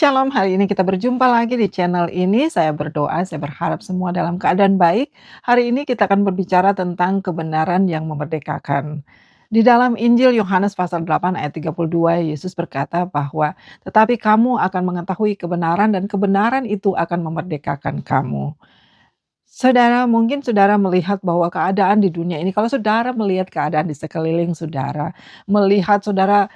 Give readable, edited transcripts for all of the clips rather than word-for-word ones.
Shalom, hari ini kita berjumpa lagi di channel ini. Saya berdoa, saya berharap semua dalam keadaan baik. Hari ini kita akan berbicara tentang kebenaran yang memerdekakan. Di dalam Injil Yohanes pasal 8 ayat 32, Yesus berkata bahwa tetapi kamu akan mengetahui kebenaran dan kebenaran itu akan memerdekakan kamu. Saudara, mungkin saudara melihat bahwa keadaan di dunia ini, kalau saudara melihat keadaan di sekeliling saudara, melihat saudara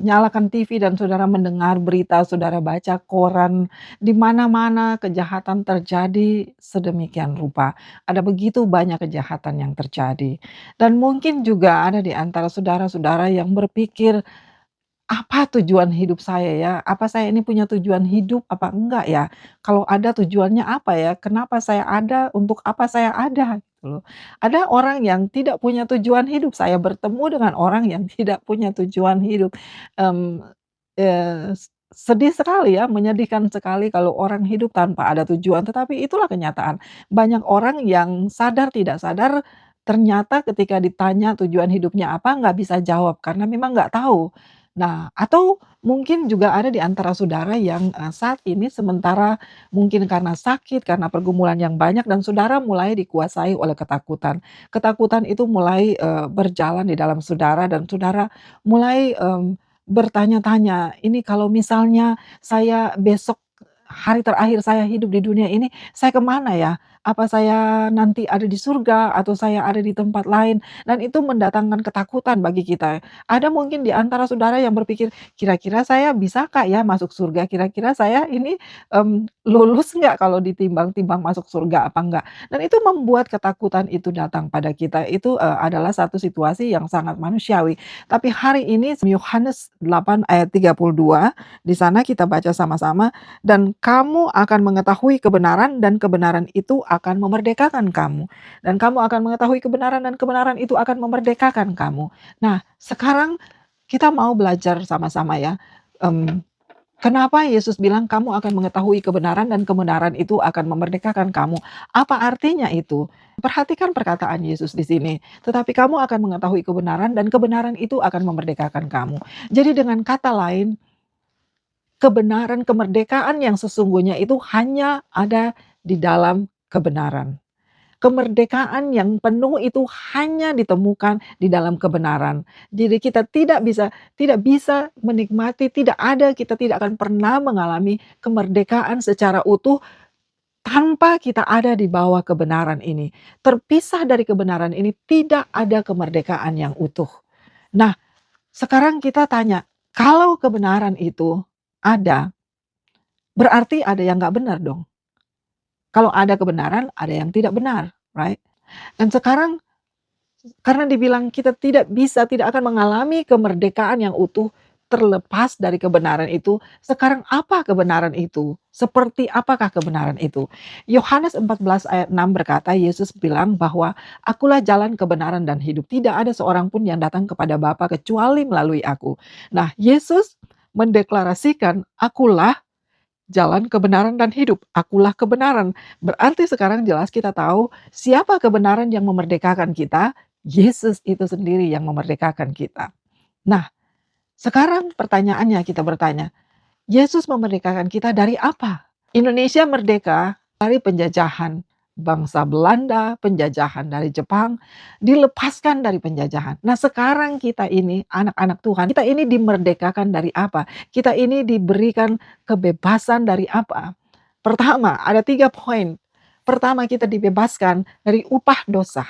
nyalakan TV dan saudara mendengar berita, saudara baca koran, di mana-mana kejahatan terjadi sedemikian rupa. Ada begitu banyak kejahatan yang terjadi. Dan mungkin juga ada di antara saudara-saudara yang berpikir, apa tujuan hidup saya ya? Apa saya ini punya tujuan hidup apa enggak ya? Kalau ada tujuannya apa ya? Kenapa saya ada? Untuk apa saya ada? Gitu loh. Ada orang yang tidak punya tujuan hidup. Saya bertemu dengan orang yang tidak punya tujuan hidup. Mmm, sedih sekali ya, menyedihkan sekali kalau orang hidup tanpa ada tujuan. Tetapi itulah kenyataan. Banyak orang yang sadar tidak sadar ternyata ketika ditanya tujuan hidupnya apa nggak bisa jawab karena memang nggak tahu. Nah, atau mungkin juga ada di antara saudara yang, saat ini sementara mungkin karena sakit, karena pergumulan yang banyak dan saudara mulai dikuasai oleh ketakutan. Ketakutan itu mulai, berjalan di dalam saudara dan saudara mulai, bertanya-tanya, "Ini kalau misalnya saya besok hari terakhir saya hidup di dunia ini, saya kemana ya? Apa saya nanti ada di surga atau saya ada di tempat lain?" Dan itu mendatangkan ketakutan bagi kita. Ada mungkin di antara saudara yang berpikir, "Kira-kira saya bisa Kak ya masuk surga? Kira-kira saya ini, lulus nggak kalau ditimbang-timbang masuk surga apa enggak?" Dan itu membuat ketakutan itu datang pada kita. Itu, adalah satu situasi yang sangat manusiawi. Tapi hari ini Yohanes 8 ayat 32, di sana kita baca sama-sama, "Dan kamu akan mengetahui kebenaran dan kebenaran itu akan memerdekakan kamu. Dan kamu akan mengetahui kebenaran dan kebenaran itu akan memerdekakan kamu." Nah, sekarang kita mau belajar sama-sama ya, mmm, kenapa Yesus bilang kamu akan mengetahui kebenaran dan kebenaran itu akan memerdekakan kamu. Apa artinya itu? Perhatikan perkataan Yesus di sini, "Tetapi kamu akan mengetahui kebenaran dan kebenaran itu akan memerdekakan kamu." Jadi dengan kata lain, kebenaran, kemerdekaan yang sesungguhnya itu hanya ada di dalam kebenaran. Kemerdekaan yang penuh itu hanya ditemukan di dalam kebenaran. Jadi kita tidak bisa menikmati, kita tidak akan pernah mengalami kemerdekaan secara utuh tanpa kita ada di bawah kebenaran ini. Terpisah dari kebenaran ini tidak ada kemerdekaan yang utuh. Nah, sekarang kita tanya, kalau kebenaran itu ada, berarti ada yang nggak benar dong. Kalau ada kebenaran, ada yang tidak benar, right? Dan sekarang karena dibilang kita tidak akan mengalami kemerdekaan yang utuh terlepas dari kebenaran itu. Sekarang apa kebenaran itu? Seperti apakah kebenaran itu? Yohanes 14 ayat 6 berkata, Yesus bilang bahwa akulah jalan kebenaran dan hidup. Tidak ada seorang pun yang datang kepada Bapa kecuali melalui aku. Nah, Yesus mendeklarasikan akulah jalan kebenaran dan hidup. Akulah kebenaran. Berarti sekarang jelas kita tahu siapa kebenaran yang memerdekakan kita. Yesus itu sendiri yang memerdekakan kita. Nah, sekarang pertanyaannya kita bertanya, Yesus memerdekakan kita dari apa? Indonesia merdeka dari penjajahan bangsa Belanda, penjajahan dari Jepang, dilepaskan dari penjajahan. Nah, sekarang kita ini anak-anak Tuhan, kita ini dimerdekakan dari apa? Kita ini diberikan kebebasan dari apa? Pertama, ada 3 poin. Pertama, kita dibebaskan dari upah dosa.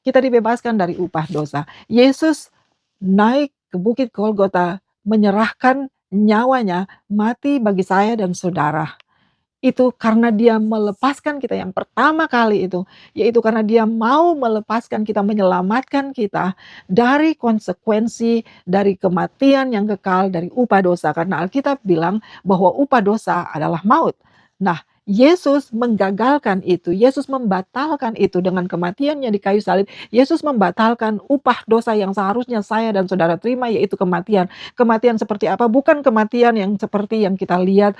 Kita dibebaskan dari upah dosa. Yesus naik ke Bukit Golgota, menyerahkan nyawanya, mati bagi saya dan saudara. Itu karena dia melepaskan kita yang pertama kali itu, yaitu karena dia mau melepaskan kita, menyelamatkan kita dari konsekuensi, dari kematian yang kekal, dari upah dosa. Karena Alkitab bilang bahwa upah dosa adalah maut. Nah, Yesus menggagalkan itu, Yesus membatalkan itu dengan kematiannya di kayu salib. Yesus membatalkan upah dosa yang seharusnya saya dan saudara terima, yaitu kematian. Kematian seperti apa? Bukan kematian yang seperti yang kita lihat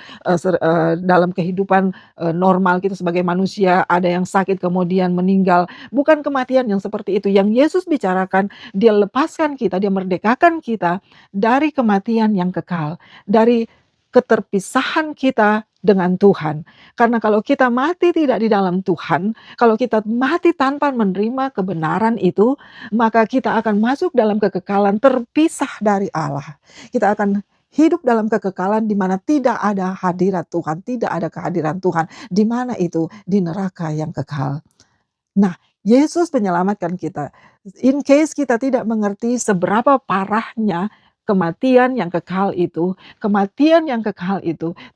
dalam kehidupan, normal kita sebagai manusia, ada yang sakit kemudian meninggal, bukan kematian yang seperti itu. Yang Yesus bicarakan, Dia lepaskan kita, Dia merdekakan kita dari kematian yang kekal, dari keterpisahan kita dengan Tuhan. Karena kalau kita mati tidak di dalam Tuhan, kalau kita mati tanpa menerima kebenaran itu, maka kita akan masuk dalam kekekalan terpisah dari Allah. Kita akan hidup dalam kekekalan di mana tidak ada hadirat Tuhan, tidak ada kehadiran Tuhan. Di mana itu? Di neraka yang kekal. Nah, Yesus menyelamatkan kita. In case kita tidak mengerti seberapa parahnya kematian yang kekal itu,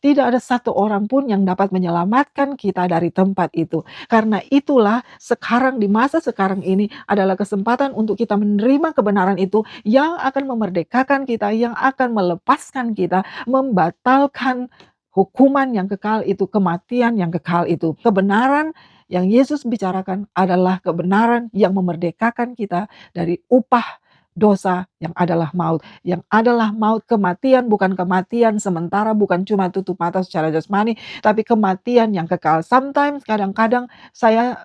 tidak ada satu orang pun yang dapat menyelamatkan kita dari tempat itu. Karena itulah sekarang di masa sekarang ini adalah kesempatan untuk kita menerima kebenaran itu yang akan memerdekakan kita, yang akan melepaskan kita, membatalkan hukuman yang kekal itu, kematian yang kekal itu. Kebenaran yang Yesus bicarakan adalah kebenaran yang memerdekakan kita dari upah dosa yang adalah maut. Yang adalah maut, kematian, bukan kematian sementara, bukan cuma tutup mata secara jasmani, tapi kematian yang kekal. Sometimes, kadang-kadang saya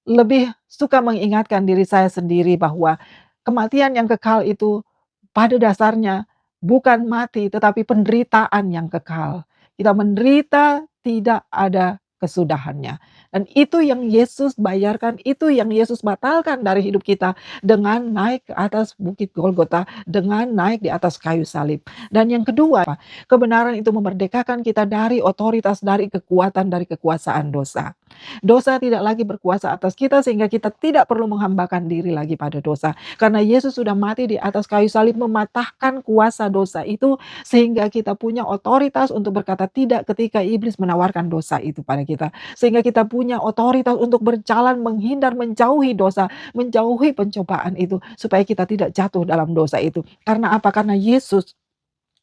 lebih suka mengingatkan diri saya sendiri bahwa kematian yang kekal itu pada dasarnya bukan mati, tetapi penderitaan yang kekal. Kita menderita tidak ada kesudahannya. Dan itu yang Yesus bayarkan, itu yang Yesus batalkan dari hidup kita dengan naik ke atas bukit Golgota, dengan naik di atas kayu salib. Dan yang kedua, kebenaran itu memerdekakan kita dari otoritas, dari kekuatan, dari kekuasaan dosa. Dosa tidak lagi berkuasa atas kita sehingga kita tidak perlu menghambakan diri lagi pada dosa. Karena Yesus sudah mati di atas kayu salib mematahkan kuasa dosa itu sehingga kita punya otoritas untuk berkata tidak ketika iblis menawarkan dosa itu pada kita. Sehingga kita punya otoritas untuk berjalan menghindar, menjauhi dosa, menjauhi pencobaan itu supaya kita tidak jatuh dalam dosa itu. Karena apa? Karena Yesus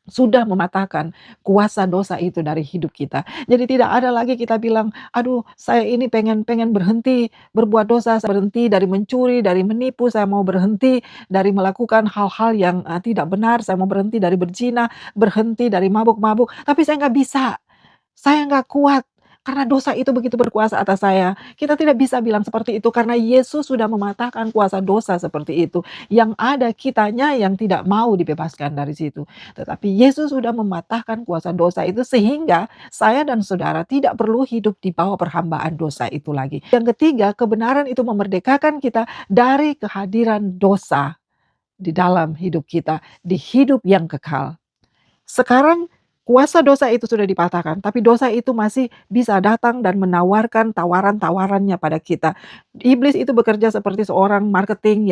sudah mematahkan kuasa dosa itu dari hidup kita. Jadi tidak ada lagi kita bilang, aduh saya ini pengen pengen berhenti berbuat dosa, saya berhenti dari mencuri, dari menipu, saya mau berhenti dari melakukan hal-hal yang tidak benar, saya mau berhenti dari berzina, berhenti dari mabuk-mabuk, tapi saya nggak bisa, saya nggak kuat. Karena dosa itu begitu berkuasa atas saya. Kita tidak bisa bilang seperti itu karena Yesus sudah mematahkan kuasa dosa seperti itu. Yang ada kitanya yang tidak mau dibebaskan dari situ. Tetapi Yesus sudah mematahkan kuasa dosa itu sehingga saya dan saudara tidak perlu hidup di bawah perhambaan dosa itu lagi. Yang ketiga, kebenaran itu memerdekakan kita dari kehadiran dosa di dalam hidup kita, di hidup yang kekal. Sekarang kuasa dosa itu sudah dipatahkan, tapi dosa itu masih bisa datang dan menawarkan tawaran-tawarannya pada kita. Iblis itu bekerja seperti seorang marketing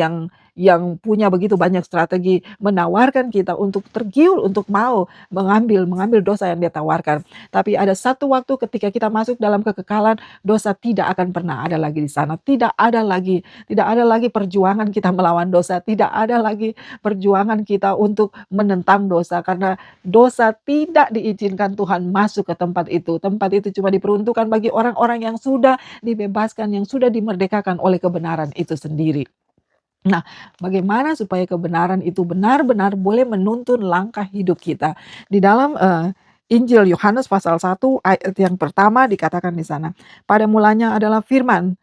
yang punya begitu banyak strategi, menawarkan kita untuk tergiur, untuk mau mengambil dosa yang dia tawarkan. Tapi ada satu waktu ketika kita masuk dalam kekekalan, dosa tidak akan pernah ada lagi di sana. Tidak ada lagi perjuangan kita melawan dosa, tidak ada lagi perjuangan kita untuk menentang dosa karena dosa tidak diizinkan Tuhan masuk ke tempat itu. Tempat itu cuma diperuntukkan bagi orang-orang yang sudah dibebaskan, yang sudah dimerdekakan oleh kebenaran itu sendiri. Nah, bagaimana supaya kebenaran itu benar-benar boleh menuntun langkah hidup kita? Di dalam Injil Yohanes pasal 1 ayat yang pertama dikatakan di sana, pada mulanya adalah firman.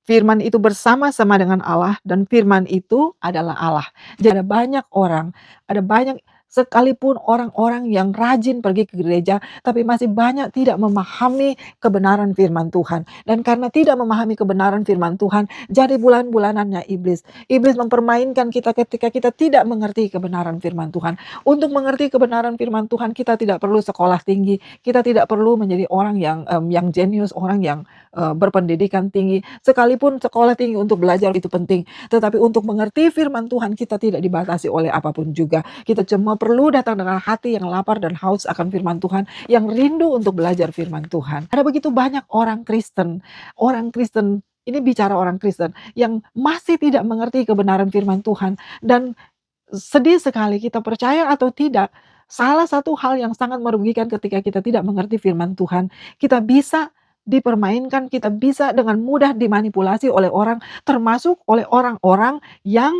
Firman itu bersama-sama dengan Allah dan firman itu adalah Allah. Jadi ada banyak sekalipun orang-orang yang rajin pergi ke gereja, tapi masih banyak tidak memahami kebenaran firman Tuhan. Dan karena tidak memahami kebenaran firman Tuhan, jadi bulan-bulanannya iblis. Iblis mempermainkan kita ketika kita tidak mengerti kebenaran firman Tuhan. Untuk mengerti kebenaran firman Tuhan, kita tidak perlu sekolah tinggi, kita tidak perlu menjadi orang yang jenius, orang yang berpendidikan tinggi. Sekalipun sekolah tinggi untuk belajar itu penting, tetapi untuk mengerti firman Tuhan kita tidak dibatasi oleh apapun juga. Kita cuma perlu datang dengan hati yang lapar dan haus akan firman Tuhan, yang rindu untuk belajar firman Tuhan. Ada begitu banyak orang Kristen ini bicara orang Kristen yang masih tidak mengerti kebenaran firman Tuhan, dan sedih sekali, kita percaya atau tidak, salah satu hal yang sangat merugikan ketika kita tidak mengerti firman Tuhan, kita bisa dipermainkan, kita bisa dengan mudah dimanipulasi oleh orang, termasuk oleh orang-orang yang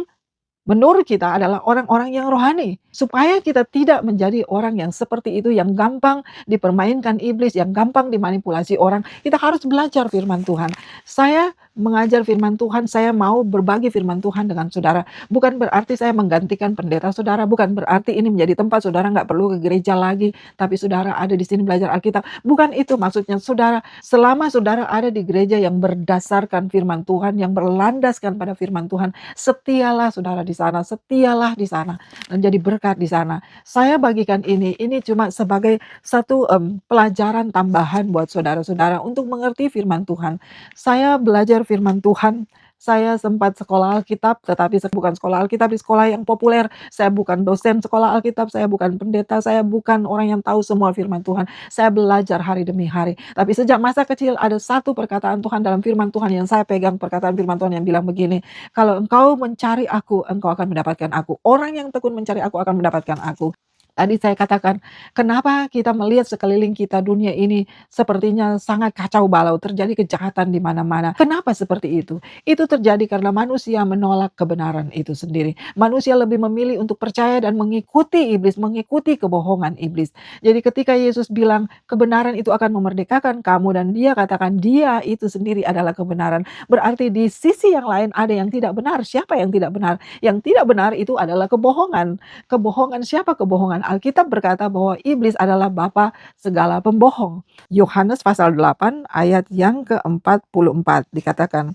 menurut kita adalah orang-orang yang rohani. Supaya kita tidak menjadi orang yang seperti itu, yang gampang dipermainkan iblis, yang gampang dimanipulasi orang, kita harus belajar firman Tuhan. Saya mengajar firman Tuhan, saya mau berbagi firman Tuhan dengan saudara. Bukan berarti saya menggantikan pendeta saudara, bukan berarti ini menjadi tempat saudara nggak perlu ke gereja lagi, tapi saudara ada di sini belajar Alkitab. Bukan itu maksudnya saudara. Selama saudara ada di gereja yang berdasarkan firman Tuhan, yang berlandaskan pada firman Tuhan, setialah saudara di sana, setialah di sana, dan jadi berkat di sana. Saya bagikan ini cuma sebagai satu pelajaran tambahan buat saudara-saudara untuk mengerti firman Tuhan. Saya belajar firman Tuhan, saya sempat sekolah Alkitab, tetapi saya bukan sekolah Alkitab di sekolah yang populer. Saya bukan dosen sekolah Alkitab, saya bukan pendeta, saya bukan orang yang tahu semua firman Tuhan. Saya belajar hari demi hari. Tapi sejak masa kecil ada satu perkataan Tuhan dalam firman Tuhan yang saya pegang, perkataan firman Tuhan yang bilang begini, "Kalau engkau mencari aku, engkau akan mendapatkan aku. Orang yang tekun mencari aku akan mendapatkan aku." Tadi saya katakan, kenapa kita melihat sekeliling kita dunia ini sepertinya sangat kacau balau, terjadi kejahatan di mana-mana. Kenapa seperti itu? Itu terjadi karena manusia menolak kebenaran itu sendiri. Manusia lebih memilih untuk percaya dan mengikuti iblis, mengikuti kebohongan iblis. Jadi ketika Yesus bilang kebenaran itu akan memerdekakan kamu dan dia katakan dia itu sendiri adalah kebenaran. Berarti di sisi yang lain ada yang tidak benar. Siapa yang tidak benar? Yang tidak benar itu adalah kebohongan. Kebohongan siapa kebohongan? Alkitab berkata bahwa iblis adalah bapa segala pembohong. Yohanes pasal 8 ayat yang ke-44 dikatakan,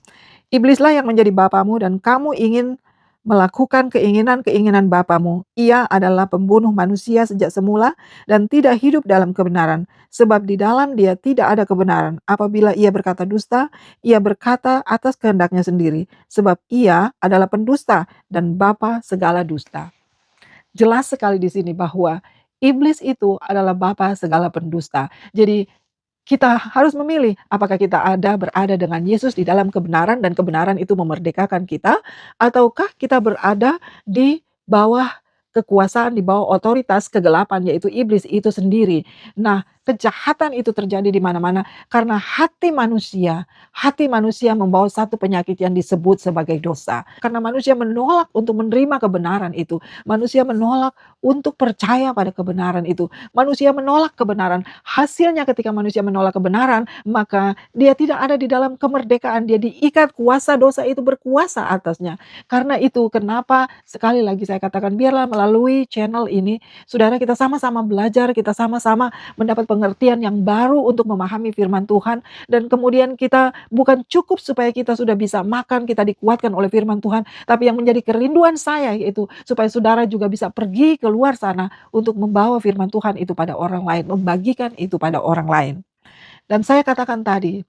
"Iblislah yang menjadi bapamu dan kamu ingin melakukan keinginan-keinginan bapamu. Ia adalah pembunuh manusia sejak semula dan tidak hidup dalam kebenaran, sebab di dalam dia tidak ada kebenaran. Apabila ia berkata dusta, ia berkata atas kehendaknya sendiri, sebab ia adalah pendusta dan bapa segala dusta." Jelas sekali di sini bahwa iblis itu adalah bapa segala pendusta. Jadi kita harus memilih apakah kita berada dengan Yesus di dalam kebenaran dan kebenaran itu memerdekakan kita, ataukah kita berada di bawah kekuasaan, di bawah otoritas kegelapan yaitu iblis itu sendiri. Nah, kejahatan itu terjadi di mana-mana karena hati manusia membawa satu penyakit yang disebut sebagai dosa. Karena manusia menolak untuk menerima kebenaran itu. Manusia menolak untuk percaya pada kebenaran itu. Manusia menolak kebenaran. Hasilnya ketika manusia menolak kebenaran, maka dia tidak ada di dalam kemerdekaan. Dia diikat, kuasa dosa itu berkuasa atasnya. Karena itu kenapa sekali lagi saya katakan biarlah melalui channel ini, saudara kita sama-sama belajar, kita sama-sama mendapat pengertian yang baru untuk memahami firman Tuhan. Dan kemudian kita bukan cukup supaya kita sudah bisa makan, kita dikuatkan oleh firman Tuhan. Tapi yang menjadi kerinduan saya yaitu supaya saudara juga bisa pergi keluar sana untuk membawa firman Tuhan itu pada orang lain, membagikan itu pada orang lain. Dan saya katakan tadi,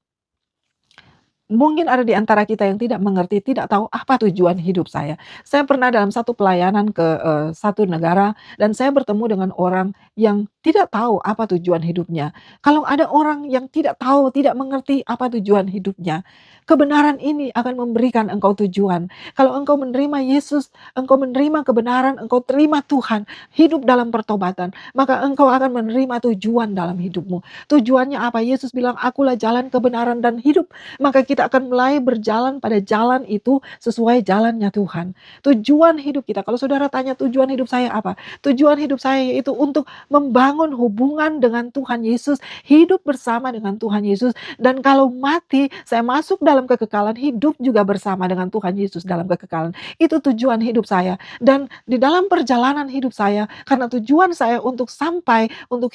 mungkin ada di antara kita yang tidak mengerti, tidak tahu apa tujuan hidup saya. Saya pernah dalam satu pelayanan ke satu negara dan saya bertemu dengan orang yang tidak tahu apa tujuan hidupnya. Kalau ada orang yang tidak tahu, tidak mengerti apa tujuan hidupnya, kebenaran ini akan memberikan engkau tujuan. Kalau engkau menerima Yesus, engkau menerima kebenaran, engkau terima Tuhan, hidup dalam pertobatan, maka engkau akan menerima tujuan dalam hidupmu. Tujuannya apa? Yesus bilang, "Akulah jalan, kebenaran, dan hidup." Maka kita akan mulai berjalan pada jalan itu sesuai jalannya Tuhan. Tujuan hidup kita, kalau saudara tanya tujuan hidup saya apa? Tujuan hidup saya yaitu untuk membangun hubungan dengan Tuhan Yesus, hidup bersama dengan Tuhan Yesus, dan kalau mati, saya masuk dalam kekekalan, hidup juga bersama dengan Tuhan Yesus dalam kekekalan. Itu tujuan hidup saya. Dan di dalam perjalanan hidup saya, karena tujuan saya untuk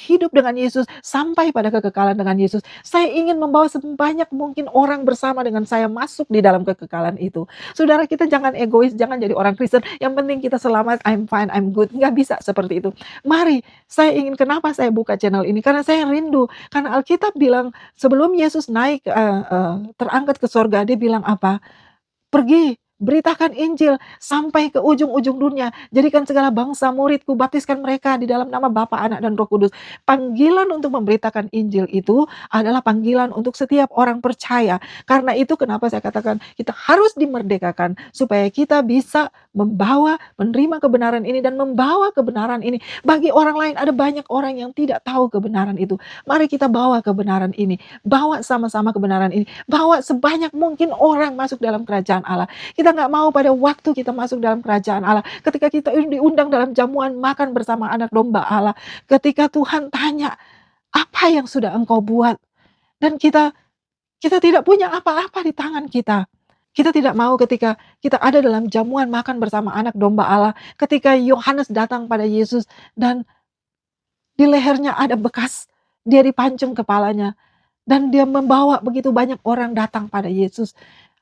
hidup dengan Yesus, sampai pada kekekalan dengan Yesus, saya ingin membawa sebanyak mungkin orang bersama dengan saya masuk di dalam kekekalan itu. Saudara kita jangan egois, jangan jadi orang Kristen, yang penting kita selamat, I'm fine, I'm good. Nggak bisa seperti itu. Mari, kenapa saya buka channel ini? Karena saya rindu. Karena Alkitab bilang sebelum Yesus naik, terangkat ke sorga, dia bilang apa? "Pergi, beritakan Injil sampai ke ujung-ujung dunia. Jadikan segala bangsa muridku, baptiskan mereka di dalam nama Bapa, Anak, dan Roh Kudus." Panggilan untuk memberitakan Injil itu adalah panggilan untuk setiap orang percaya. Karena itu kenapa saya katakan kita harus dimerdekakan supaya kita bisa menerima kebenaran ini dan membawa kebenaran ini. Bagi orang lain ada banyak orang yang tidak tahu kebenaran itu. Mari kita bawa kebenaran ini, bawa sama-sama kebenaran ini, bawa sebanyak mungkin orang masuk dalam kerajaan Allah. Kita nggak mau pada waktu kita masuk dalam kerajaan Allah, ketika kita diundang dalam jamuan makan bersama anak domba Allah, ketika Tuhan tanya, "Apa yang sudah engkau buat?" Dan kita Kita tidak punya apa-apa di tangan kita. Kita tidak mau ketika kita ada dalam jamuan makan bersama anak domba Allah, ketika Yohanes datang pada Yesus dan di lehernya ada bekas, dia dipancung kepalanya, dan dia membawa begitu banyak orang datang pada Yesus.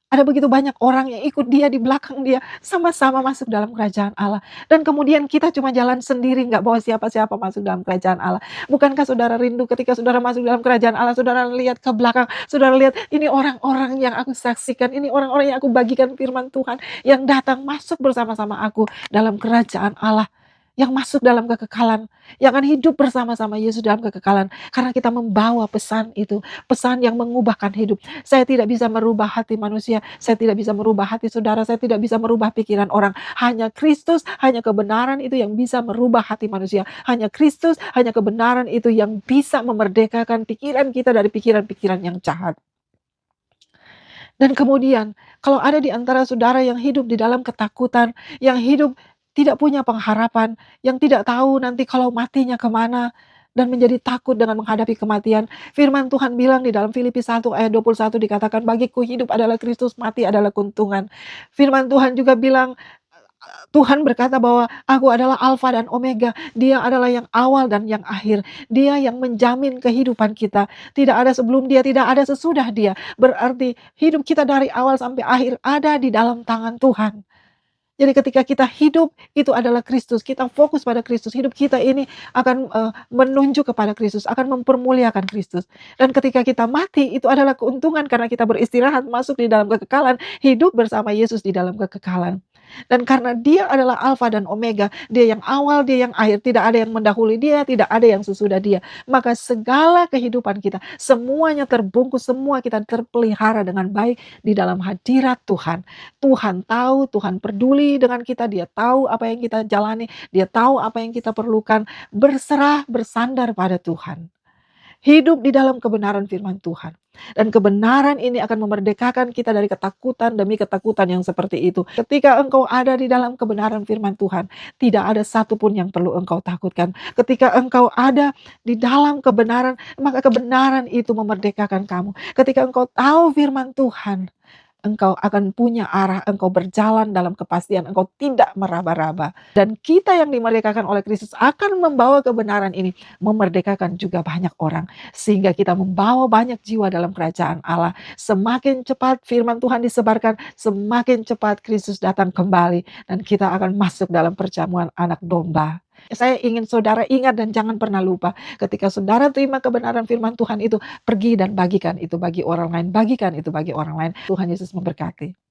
Ada begitu banyak orang yang ikut dia di belakang dia, sama-sama masuk dalam kerajaan Allah. Dan kemudian kita cuma jalan sendiri, nggak bawa siapa-siapa masuk dalam kerajaan Allah. Bukankah saudara rindu ketika saudara masuk dalam kerajaan Allah, saudara lihat ke belakang, saudara lihat ini orang-orang yang aku saksikan, ini orang-orang yang aku bagikan firman Tuhan, yang datang masuk bersama-sama aku dalam kerajaan Allah. Yang masuk dalam kekekalan, yang akan hidup bersama-sama Yesus dalam kekekalan. Karena kita membawa pesan itu, pesan yang mengubahkan hidup. Saya tidak bisa merubah hati manusia, saya tidak bisa merubah hati saudara, saya tidak bisa merubah pikiran orang. Hanya Kristus, hanya kebenaran itu yang bisa merubah hati manusia. Hanya Kristus, hanya kebenaran itu yang bisa memerdekakan pikiran kita dari pikiran-pikiran yang jahat. Dan kemudian, kalau ada di antara saudara yang hidup di dalam ketakutan, yang hidup tidak punya pengharapan, yang tidak tahu nanti kalau matinya kemana, dan menjadi takut dengan menghadapi kematian. Firman Tuhan bilang di dalam Filipi 1 ayat 21 dikatakan, bagiku hidup adalah Kristus, mati adalah keuntungan. Firman Tuhan juga bilang, Tuhan berkata bahwa aku adalah Alfa dan Omega. Dia adalah yang awal dan yang akhir. Dia yang menjamin kehidupan kita. Tidak ada sebelum dia, tidak ada sesudah dia. Berarti hidup kita dari awal sampai akhir ada di dalam tangan Tuhan. Jadi ketika kita hidup, itu adalah Kristus. Kita fokus pada Kristus. Hidup kita ini akan menunjuk kepada Kristus, akan mempermuliakan Kristus. Dan ketika kita mati, itu adalah keuntungan karena kita beristirahat, masuk di dalam kekekalan, hidup bersama Yesus di dalam kekekalan. Dan karena dia adalah Alfa dan Omega, dia yang awal, dia yang akhir, tidak ada yang mendahului dia, tidak ada yang sesudah dia. Maka segala kehidupan kita, semuanya terbungkus, semua kita terpelihara dengan baik di dalam hadirat Tuhan. Tuhan tahu, Tuhan peduli dengan kita, dia tahu apa yang kita jalani, dia tahu apa yang kita perlukan, berserah, bersandar pada Tuhan. Hidup di dalam kebenaran firman Tuhan. Dan kebenaran ini akan memerdekakan kita dari ketakutan demi ketakutan yang seperti itu. Ketika engkau ada di dalam kebenaran firman Tuhan, tidak ada satupun yang perlu engkau takutkan. Ketika engkau ada di dalam kebenaran, maka kebenaran itu memerdekakan kamu. Ketika engkau tahu firman Tuhan, engkau akan punya arah, engkau berjalan dalam kepastian, engkau tidak meraba-raba. Dan kita yang dimerdekakan oleh Kristus akan membawa kebenaran ini, memerdekakan juga banyak orang. Sehingga kita membawa banyak jiwa dalam kerajaan Allah. Semakin cepat firman Tuhan disebarkan, semakin cepat Kristus datang kembali. Dan kita akan masuk dalam perjamuan anak domba. Saya ingin saudara ingat dan jangan pernah lupa, ketika saudara terima kebenaran firman Tuhan itu, pergi dan bagikan itu bagi orang lain, bagikan itu bagi orang lain. Tuhan Yesus memberkati.